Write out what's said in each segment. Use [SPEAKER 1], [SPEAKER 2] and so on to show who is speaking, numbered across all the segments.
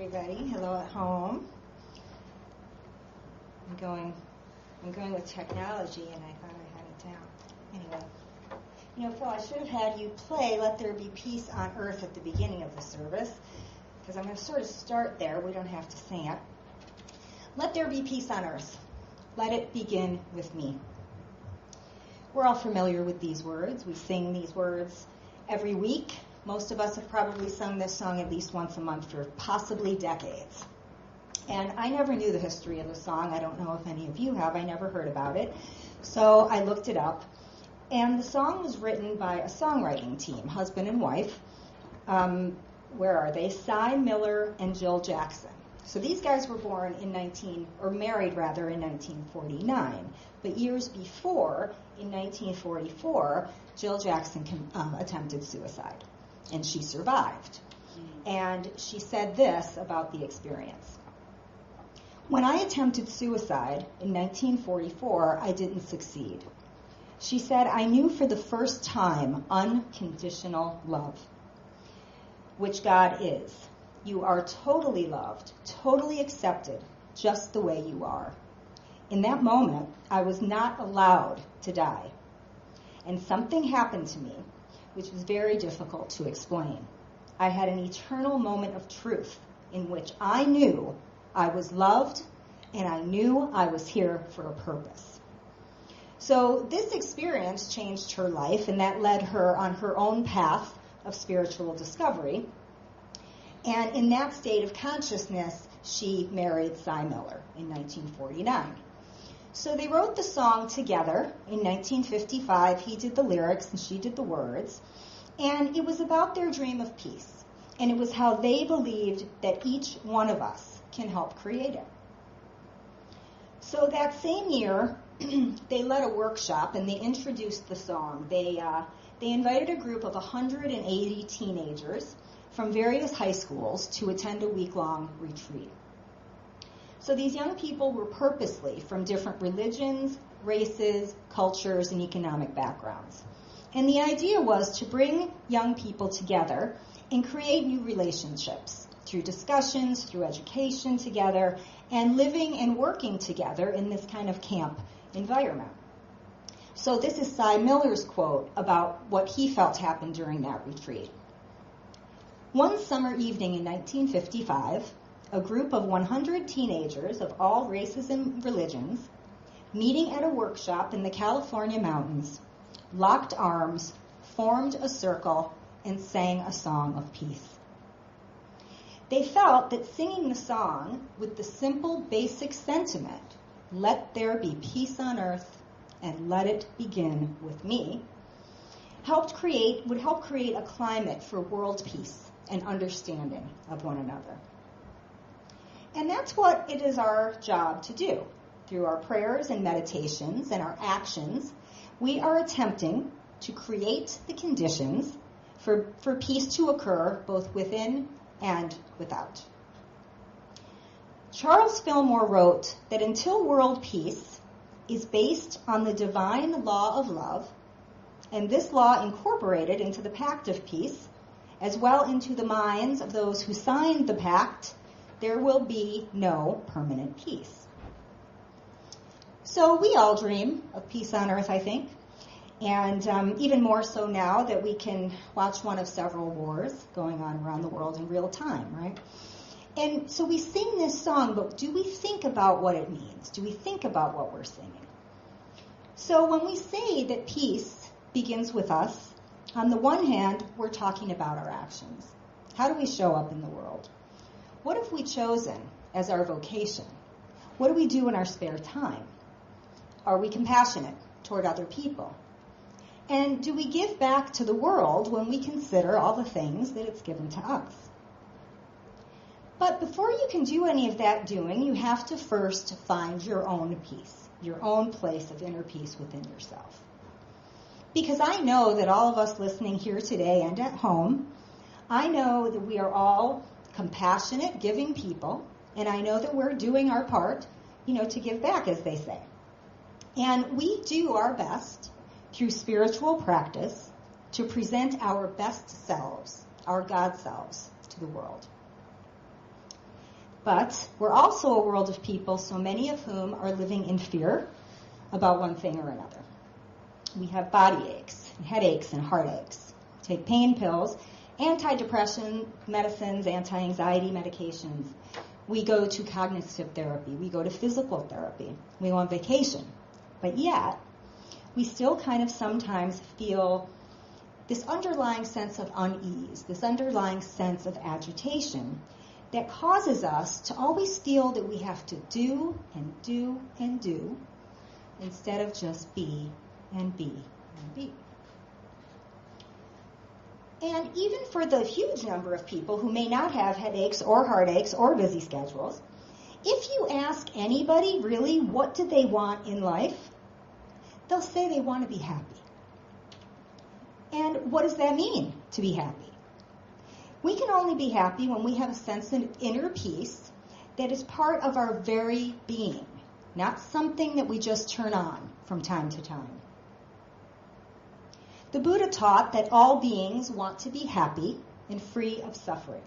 [SPEAKER 1] everybody. Hello at home. I'm going with technology, and I thought I had it down. Anyway, Phil, I should have had you play "Let There Be Peace on Earth" at the beginning of the service, because I'm going to sort of start there. We don't have to sing it. Let there be peace on earth. Let it begin with me. We're all familiar with these words. We sing these words every week. Most of us have probably sung this song at least once a month for possibly decades. And I never knew the history of the song. I don't know if any of you have. I never heard about it. So I looked it up. And the song was written by a songwriting team, husband and wife. Where are they? Cy Miller and Jill Jackson. So these guys were married in 1949. But years before, in 1944, Jill Jackson attempted suicide. And she survived. And she said this about the experience. When I attempted suicide in 1944, I didn't succeed. She said, I knew for the first time unconditional love, which God is. You are totally loved, totally accepted, just the way you are. In that moment, I was not allowed to die. And something happened to me, which was very difficult to explain. I had an eternal moment of truth in which I knew I was loved and I knew I was here for a purpose. So this experience changed her life, and that led her on her own path of spiritual discovery. And in that state of consciousness, she married Cy Miller in 1949. So they wrote the song together in 1955. He did the lyrics and she did the words. And it was about their dream of peace. And it was how they believed that each one of us can help create it. So that same year, they led a workshop and they introduced the song. They invited a group of 180 teenagers from various high schools to attend a week-long retreat. So these young people were purposely from different religions, races, cultures, and economic backgrounds. And the idea was to bring young people together and create new relationships through discussions, through education together, and living and working together in this kind of camp environment. So this is Cy Miller's quote about what he felt happened during that retreat. One summer evening in 1955, a group of 100 teenagers of all races and religions, meeting at a workshop in the California mountains, locked arms, formed a circle, and sang a song of peace. They felt that singing the song with the simple, basic sentiment, let there be peace on earth and let it begin with me, would help create a climate for world peace and understanding of one another. And that's what it is our job to do. Through our prayers and meditations and our actions, we are attempting to create the conditions for peace to occur both within and without. Charles Fillmore wrote that until world peace is based on the divine law of love, and this law incorporated into the pact of peace, as well into the minds of those who signed the pact, there will be no permanent peace. So we all dream of peace on earth, I think, and even more so now that we can watch one of several wars going on around the world in real time, right? And so we sing this song, but do we think about what it means? Do we think about what we're singing? So when we say that peace begins with us, on the one hand, we're talking about our actions. How do we show up in the world? What have we chosen as our vocation? What do we do in our spare time? Are we compassionate toward other people? And do we give back to the world when we consider all the things that it's given to us? But before you can do any of that doing, you have to first find your own peace, your own place of inner peace within yourself. Because I know that all of us listening here today and at home, I know that we are all compassionate, giving people, and I know that we're doing our part, to give back, as they say. And we do our best through spiritual practice to present our best selves, our God selves, to the world. But we're also a world of people, so many of whom are living in fear about one thing or another. We have body aches, and headaches, and heartaches. Take pain pills, antidepressant medicines, anti-anxiety medications. We go to cognitive therapy. We go to physical therapy. We go on vacation. But yet, we still kind of sometimes feel this underlying sense of unease, this underlying sense of agitation that causes us to always feel that we have to do and do and do instead of just be and be and be. And even for the huge number of people who may not have headaches or heartaches or busy schedules, if you ask anybody really what do they want in life, they'll say they want to be happy. And what does that mean, to be happy? We can only be happy when we have a sense of inner peace that is part of our very being, not something that we just turn on from time to time. The Buddha taught that all beings want to be happy and free of suffering.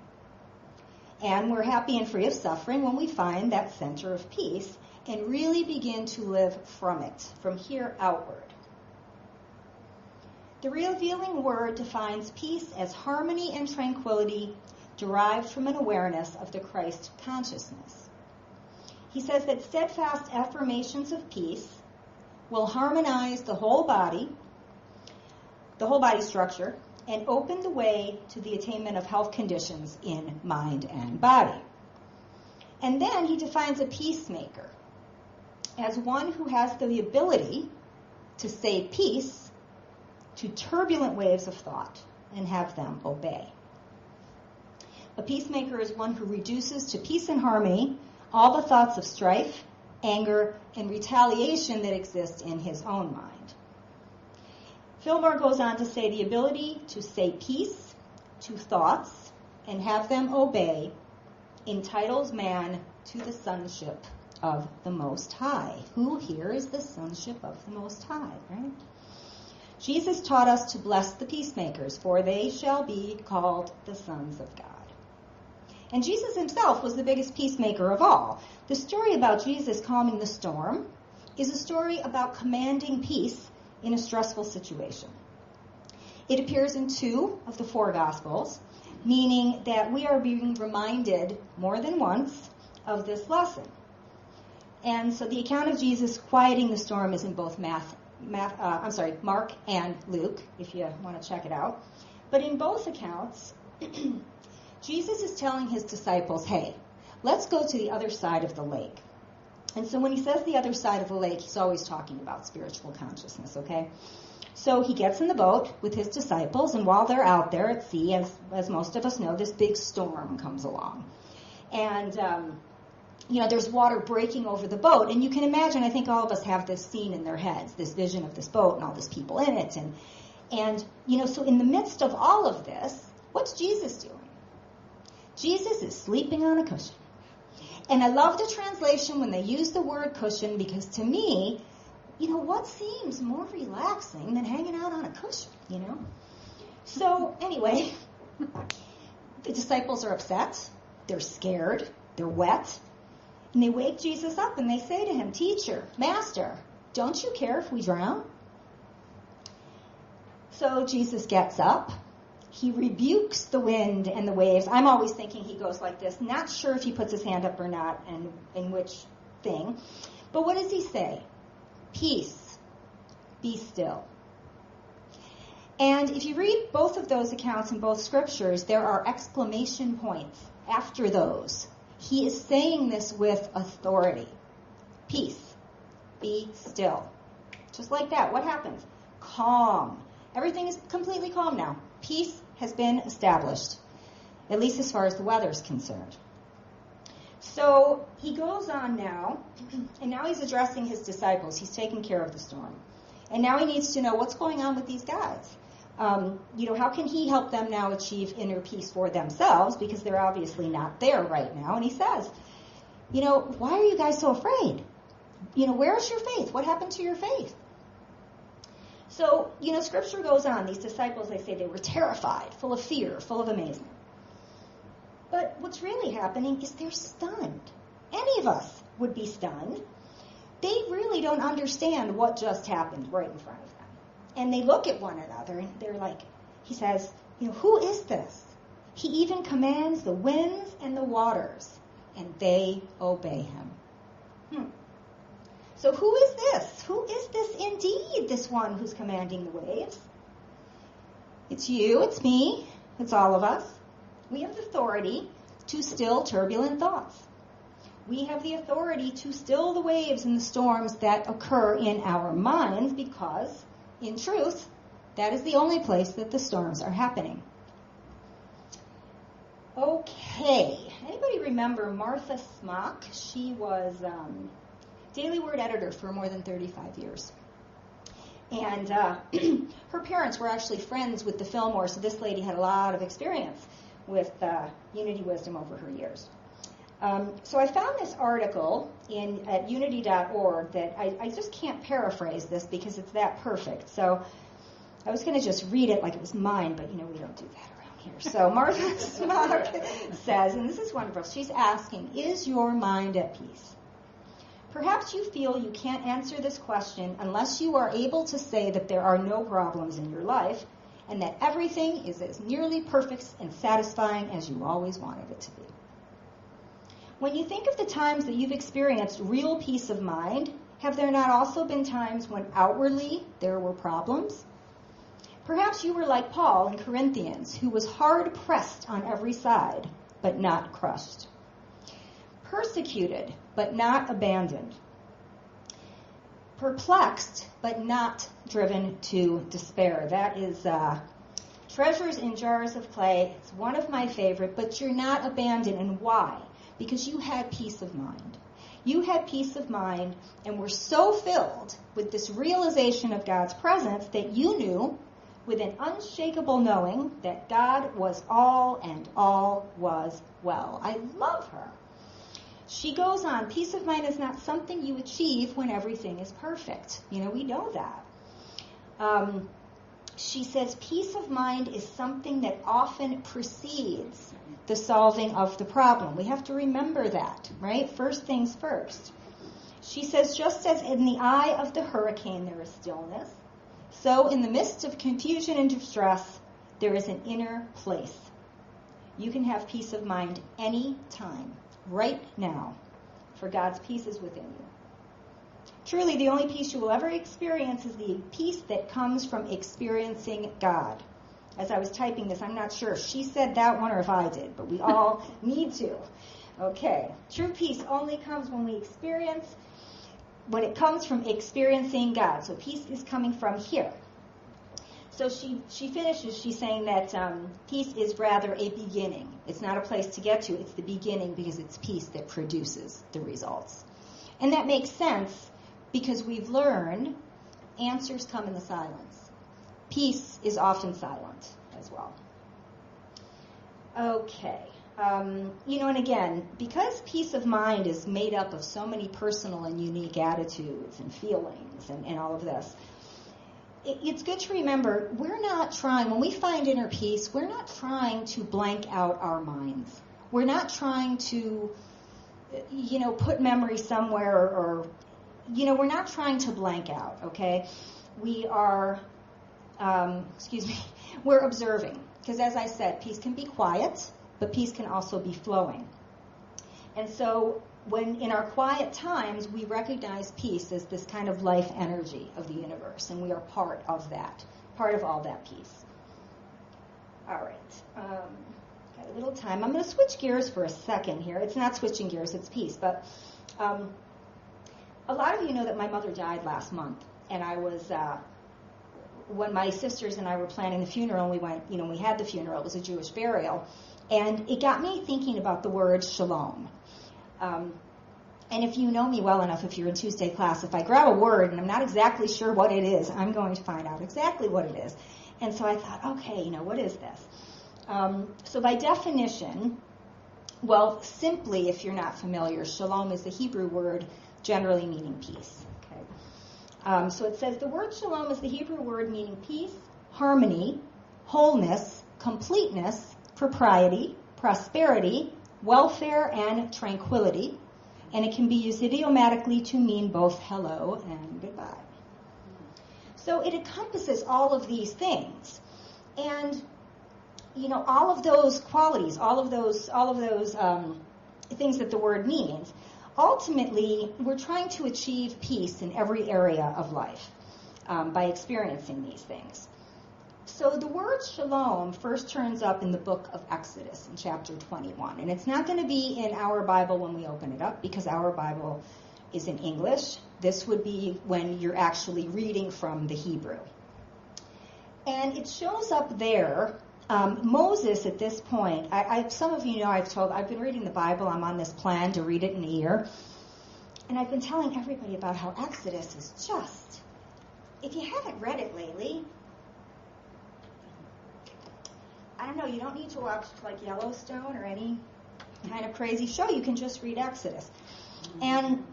[SPEAKER 1] And we're happy and free of suffering when we find that center of peace and really begin to live from it, from here outward. The Revealing Word defines peace as harmony and tranquility derived from an awareness of the Christ consciousness. He says that steadfast affirmations of peace will harmonize the whole body structure, and open the way to the attainment of health conditions in mind and body. And then he defines a peacemaker as one who has the ability to say peace to turbulent waves of thought and have them obey. A peacemaker is one who reduces to peace and harmony all the thoughts of strife, anger, and retaliation that exist in his own mind. Fillmore goes on to say the ability to say peace to thoughts and have them obey entitles man to the sonship of the Most High. Who here is the sonship of the Most High, right? Jesus taught us to bless the peacemakers, for they shall be called the sons of God. And Jesus himself was the biggest peacemaker of all. The story about Jesus calming the storm is a story about commanding peace in a stressful situation. It appears in 2 of the 4 Gospels, meaning that we are being reminded more than once of this lesson. And so the account of Jesus quieting the storm is in both Mark and Luke, if you want to check it out. But in both accounts, Jesus is telling his disciples, hey, let's go to the other side of the lake. And so when he says the other side of the lake, he's always talking about spiritual consciousness, okay? So he gets in the boat with his disciples, and while they're out there at sea, as most of us know, this big storm comes along. And, there's water breaking over the boat, and you can imagine, I think all of us have this scene in their heads, this vision of this boat and all these people in it. And so in the midst of all of this, what's Jesus doing? Jesus is sleeping on a cushion. And I love the translation when they use the word cushion, because to me, what seems more relaxing than hanging out on a cushion, So anyway, the disciples are upset, they're scared, they're wet, and they wake Jesus up and they say to him, Teacher, Master, don't you care if we drown? So Jesus gets up. He rebukes the wind and the waves. I'm always thinking he goes like this. Not sure if he puts his hand up or not and in which thing. But what does he say? Peace, be still. And if you read both of those accounts in both scriptures, there are exclamation points after those. He is saying this with authority. Peace, be still. Just like that. What happens? Calm. Everything is completely calm now. Peace has been established, at least as far as the weather is concerned. So he goes on now, and now he's addressing his disciples. He's taking care of the storm. And now he needs to know what's going on with these guys. How can he help them now achieve inner peace for themselves, because they're obviously not there right now. And he says, why are you guys so afraid? Where's your faith? What happened to your faith? So, Scripture goes on. These disciples, they say they were terrified, full of fear, full of amazement. But what's really happening is they're stunned. Any of us would be stunned. They really don't understand what just happened right in front of them. And they look at one another and they're like, he says, who is this? He even commands the winds and the waters, and they obey him. So who is this? Who is this indeed, this one who's commanding the waves? It's you, it's me, it's all of us. We have the authority to still turbulent thoughts. We have the authority to still the waves and the storms that occur in our minds because, in truth, that is the only place that the storms are happening. Okay. Anybody remember Martha Smock? She was Daily Word editor for more than 35 years. And her parents were actually friends with the Fillmore, so this lady had a lot of experience with Unity Wisdom over her years. So I found this article at unity.org that I just can't paraphrase this because it's that perfect. So I was going to just read it like it was mine, but we don't do that around here. So Martha Smock says, and this is wonderful, she's asking, is your mind at peace? Perhaps you feel you can't answer this question unless you are able to say that there are no problems in your life and that everything is as nearly perfect and satisfying as you always wanted it to be. When you think of the times that you've experienced real peace of mind, have there not also been times when outwardly there were problems? Perhaps you were like Paul in Corinthians, who was hard pressed on every side, but not crushed. Persecuted, but not abandoned. Perplexed, but not driven to despair. That is Treasures in Jars of Clay. It's one of my favorite, but you're not abandoned. And why? Because you had peace of mind. You had peace of mind and were so filled with this realization of God's presence that you knew with an unshakable knowing that God was all and all was well. I love her. She goes on, peace of mind is not something you achieve when everything is perfect. We know that. She says peace of mind is something that often precedes the solving of the problem. We have to remember that, right? First things first. She says, just as in the eye of the hurricane there is stillness, so in the midst of confusion and distress, there is an inner place. You can have peace of mind any time, right now, for God's peace is within you. Truly, the only peace you will ever experience is the peace that comes from experiencing God. As I was typing this, I'm not sure if she said that one or if I did, but we all need to. Okay. True peace only comes when it comes from experiencing God. So peace is coming from here. So she finishes, she's saying that peace is rather a beginning. It's not a place to get to, it's the beginning because it's peace that produces the results. And that makes sense because we've learned answers come in the silence. Peace is often silent as well. Okay. And again, because peace of mind is made up of so many personal and unique attitudes and feelings and all of this, it's good to remember we're not trying, when we find inner peace, we're not trying to blank out our minds. We're not trying to, put memory somewhere or we're not trying to blank out, okay? We are, we're observing. Because as I said, peace can be quiet, but peace can also be flowing. And so when in our quiet times, we recognize peace as this kind of life energy of the universe, and we are part of that, part of all that peace. All right. Got a little time. I'm going to switch gears for a second here. It's not switching gears, it's peace. But a lot of you know that my mother died last month, and I was... when my sisters and I were planning the funeral, we went, we had the funeral, it was a Jewish burial, and it got me thinking about the word shalom. And if you know me well enough, if you're in Tuesday class, if I grab a word and I'm not exactly sure what it is, I'm going to find out exactly what it is. And so I thought, okay, what is this? So by definition, well, simply, if you're not familiar, shalom is the Hebrew word generally meaning peace. So it says the word shalom is the Hebrew word meaning peace, harmony, wholeness, completeness, propriety, prosperity, welfare, and tranquility. And it can be used idiomatically to mean both hello and goodbye. So it encompasses all of these things. And, all of those qualities, all of those things that the word means, ultimately, we're trying to achieve peace in every area of life by experiencing these things. So the word shalom first turns up in the book of Exodus in chapter 21. And it's not going to be in our Bible when we open it up because our Bible is in English. This would be when you're actually reading from the Hebrew. And it shows up there. Moses, at this point, some of you know I've been reading the Bible. I'm on this plan to read it in a year. And I've been telling everybody about how Exodus is just, if you haven't read it lately, I don't know, you don't need to watch like Yellowstone or any kind of crazy show. You can just read Exodus. And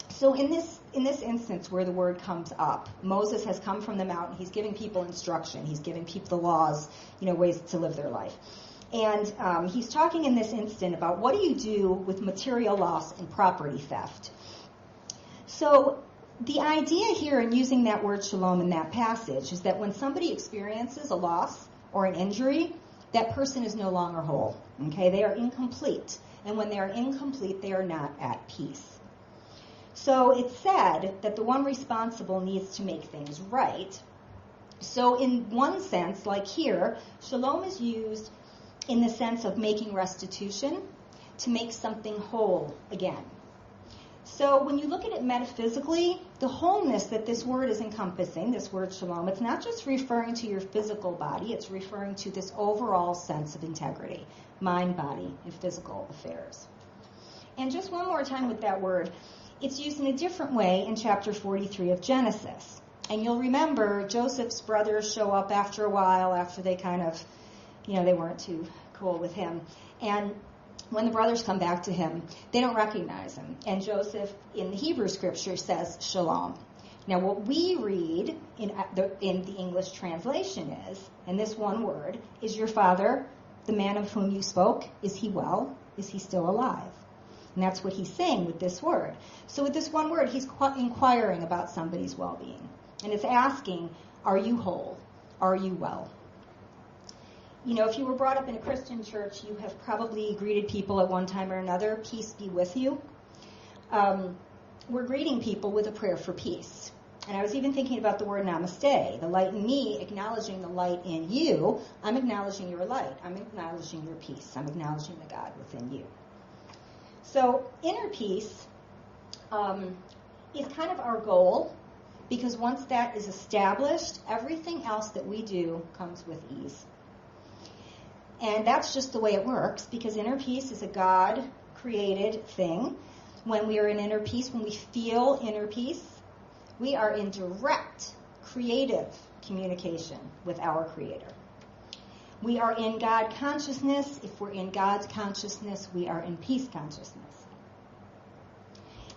[SPEAKER 1] so in this instance where the word comes up, Moses has come from the mountain. He's giving people instruction. He's giving people the laws, ways to live their life. And he's talking in this instant about what do you do with material loss and property theft. So the idea here in using that word shalom in that passage is that when somebody experiences a loss or an injury, that person is no longer whole. Okay, they are incomplete. And when they are incomplete, they are not at peace. So it's said that the one responsible needs to make things right. So in one sense, like here, shalom is used in the sense of making restitution to make something whole again. So when you look at it metaphysically, the wholeness that this word is encompassing, this word shalom, it's not just referring to your physical body, it's referring to this overall sense of integrity, mind, body, and physical affairs. And just one more time with that word, it's used in a different way in chapter 43 of Genesis. And you'll remember Joseph's brothers show up after a while, after they kind of, they weren't too cool with him. And when the brothers come back to him, they don't recognize him. And Joseph, in the Hebrew scripture, says shalom. Now, what we read in the English translation is, and this one word, is your father, the man of whom you spoke, is he well? Is he still alive? And that's what he's saying with this word. So with this one word, he's inquiring about somebody's well-being. And it's asking, are you whole? Are you well? If you were brought up in a Christian church, you have probably greeted people at one time or another, peace be with you. We're greeting people with a prayer for peace. And I was even thinking about the word namaste, the light in me, acknowledging the light in you. I'm acknowledging your light. I'm acknowledging your peace. I'm acknowledging the God within you. So inner peace is kind of our goal, because once that is established, everything else that we do comes with ease. And that's just the way it works, because inner peace is a God-created thing. When we are in inner peace, when we feel inner peace, we are in direct, creative communication with our Creator. We are in God consciousness. If we're in God's consciousness, we are in peace consciousness.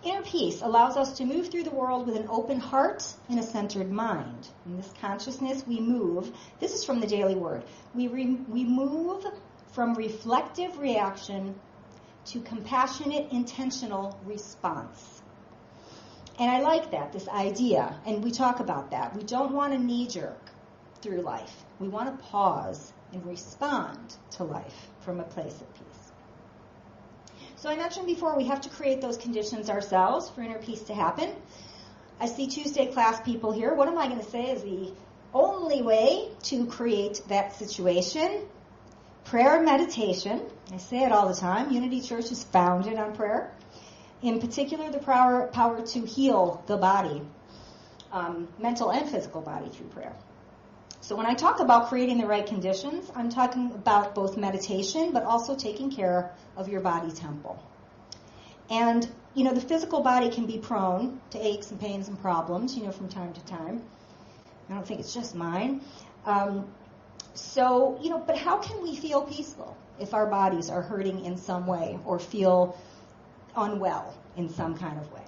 [SPEAKER 1] Inner peace allows us to move through the world with an open heart and a centered mind. In this consciousness, we move. This is from the Daily Word. We move from reflective reaction to compassionate, intentional response. And I like that, this idea, and we talk about that. We don't want to knee-jerk through life. We want to pause and respond to life from a place of peace. So I mentioned before, we have to create those conditions ourselves for inner peace to happen. I see Tuesday class people here. What am I going to say is the only way to create that situation? Prayer and meditation. I say it all the time. Unity Church is founded on prayer. In particular, the power to heal the body, mental and physical body, through prayer. So when I talk about creating the right conditions, I'm talking about both meditation, but also taking care of your body temple. And, the physical body can be prone to aches and pains and problems, from time to time. I don't think it's just mine. But how can we feel peaceful if our bodies are hurting in some way or feel unwell in some kind of way?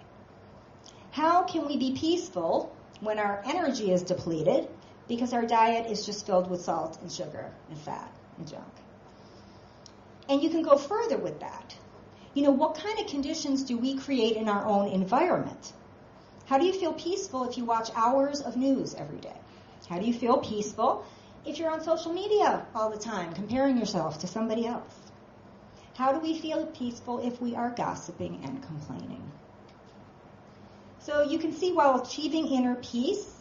[SPEAKER 1] How can we be peaceful when our energy is depleted because our diet is just filled with salt and sugar and fat and junk? And you can go further with that. What kind of conditions do we create in our own environment? How do you feel peaceful if you watch hours of news every day? How do you feel peaceful if you're on social media all the time, comparing yourself to somebody else? How do we feel peaceful if we are gossiping and complaining? So you can see, while achieving inner peace,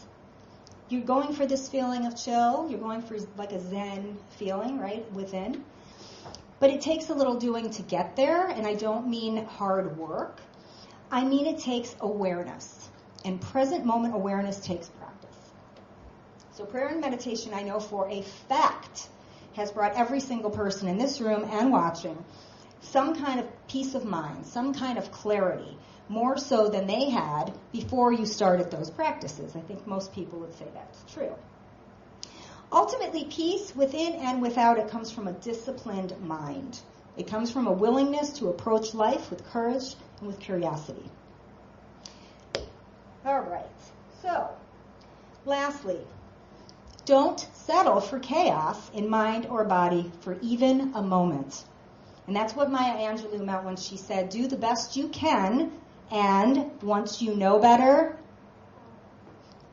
[SPEAKER 1] you're going for this feeling of chill. You're going for like a Zen feeling, right, within. But it takes a little doing to get there, and I don't mean hard work. I mean it takes awareness, and present moment awareness takes practice. So prayer and meditation, I know for a fact, has brought every single person in this room and watching some kind of peace of mind, some kind of clarity, more so than they had before you started those practices. I think most people would say that's true. Ultimately, peace within and without it comes from a disciplined mind. It comes from a willingness to approach life with courage and with curiosity. All right. So, lastly, don't settle for chaos in mind or body for even a moment. And that's what Maya Angelou meant when she said, do the best you can, and once you know better,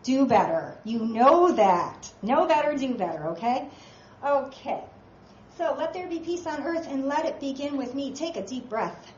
[SPEAKER 1] do better. You know that. Know better, do better, okay? Okay. So let there be peace on earth, and let it begin with me. Take a deep breath.